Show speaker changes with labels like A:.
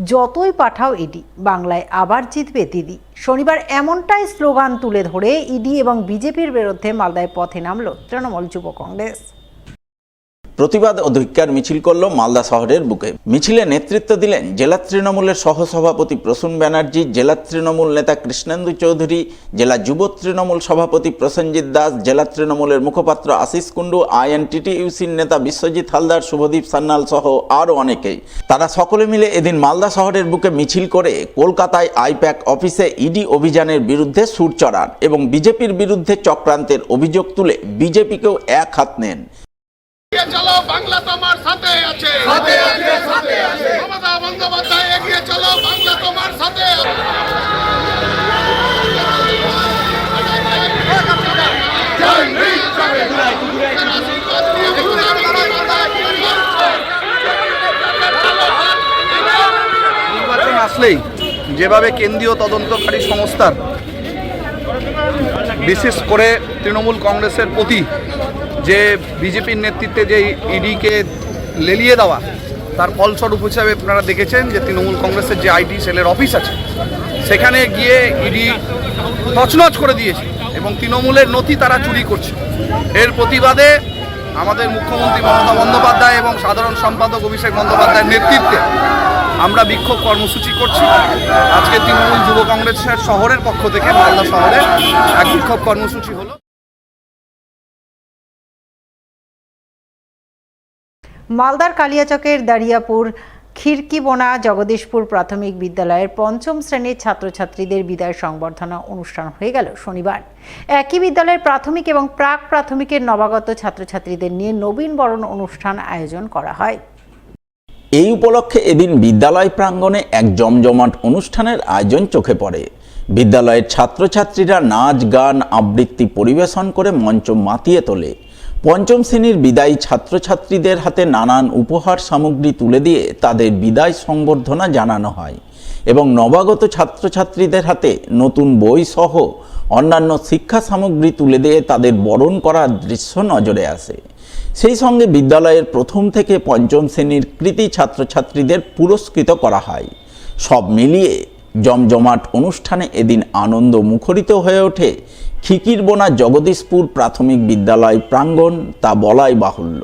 A: যতই পাঠাও ইডি, বাংলায় আবার জিতবে দিদি। শনিবার এমনটাই স্লোগান তুলে ধরে ইডি এবং বিজেপির বিরুদ্ধে মালদায় পথে নামল তৃণমূল যুব কংগ্রেস।
B: প্রতিবাদ ও ধিক্কার মিছিল করল মালদা শহরের বুকে। মিছিলে নেতৃত্ব দিলেন জেলা তৃণমূলের সহসভাপতি প্রসূন ব্যানার্জি, জেলা তৃণমূল নেতা কৃষ্ণেন্দু চৌধুরী, জেলা যুব তৃণমূল সভাপতি প্রসেনজিৎ দাস, জেলা তৃণমূলের মুখপাত্র আশিস কুণ্ডু, আইএনটিটিইউসির নেতা বিশ্বজিৎ হালদার, শুভদীপ সান্যাল সহ আরও অনেকেই। তারা সকলে মিলে এদিন মালদা শহরের বুকে মিছিল করে কলকাতায় আইপ্যাক অফিসে ইডি অভিযানের বিরুদ্ধে সুর চড়ান এবং বিজেপির বিরুদ্ধে চক্রান্তের অভিযোগ তুলে বিজেপিকেও এক হাত নেন।
C: চলো বাংলা তোমার সাথে আছে, সাথে আছে, সাথে আছে। মমতা বন্দ্যোপাধ্যায় এগিয়ে চলো, বাংলা তোমার সাথে আছে।
D: নির্বাচন আসলেই যেভাবে কেন্দ্রীয় তদন্তকারী সংস্থার বিশেষ করে তৃণমূল কংগ্রেসের প্রতি যে বিজেপির নেতৃত্বে যে ইডিকে লেলিয়ে দেওয়া, তার ফলস্বরূপ হিসাবে আপনারা দেখেছেন যে তৃণমূল কংগ্রেসের যে আইটি সেলের অফিস আছে সেখানে গিয়ে ইডি তছনছ করে দিয়েছে এবং তৃণমূলের নথি তারা চুরি করছে। এর প্রতিবাদে আমাদের মুখ্যমন্ত্রী মমতা বন্দ্যোপাধ্যায় এবং সাধারণ সম্পাদক অভিষেক বন্দ্যোপাধ্যায়ের নেতৃত্বে আমরা বিক্ষোভ কর্মসূচি করছি। আজকে তৃণমূল যুব কংগ্রেসের শহরের পক্ষ থেকে মালদা শহরে এক বিক্ষোভ কর্মসূচি হলো।
A: মালদার কালিয়াচকের দারিয়াপুর খিড়কিবোনা জগদীশপুর প্রাথমিক বিদ্যালয়ের পঞ্চম শ্রেণীর ছাত্রছাত্রীদের বিদায় সংবর্ধনা অনুষ্ঠান হয়ে গেল শনিবার। একই বিদ্যালয়ের প্রাথমিক এবং প্রাক প্রাথমিকের নবাগত ছাত্রছাত্রীদের নিয়ে নবীন বরণ অনুষ্ঠান আয়োজন করা হয়।
B: এই উপলক্ষে এদিন বিদ্যালয় প্রাঙ্গণে এক জমজমাট অনুষ্ঠানের আয়োজন চোখে পড়ে। বিদ্যালয়ের ছাত্রছাত্রীরা নাচ, গান, আবৃত্তি পরিবেশন করে মঞ্চ মাতিয়ে তোলে। পঞ্চম শ্রেণীর বিদায়ী ছাত্রছাত্রীদের হাতে নানান উপহার সামগ্রী তুলে দিয়ে তাদের বিদায় সংবর্ধনা জানানো হয় এবং নবাগত ছাত্রছাত্রীদের হাতে নতুন বই সহ অন্যান্য শিক্ষা সামগ্রী তুলে দিয়ে তাদের বরণ করার দৃশ্য নজরে আসে। সেই সঙ্গে বিদ্যালয়ের প্রথম থেকে পঞ্চম শ্রেণীর কৃতী ছাত্রছাত্রীদের পুরস্কৃত করা হয়। সব মিলিয়ে জমজমাট অনুষ্ঠানে এদিন আনন্দ মুখরিত হয়ে ওঠে খিকিরবোনা জগদীশপুর প্রাথমিক বিদ্যালয় প্রাঙ্গণ, তা বলাই বাহুল্য।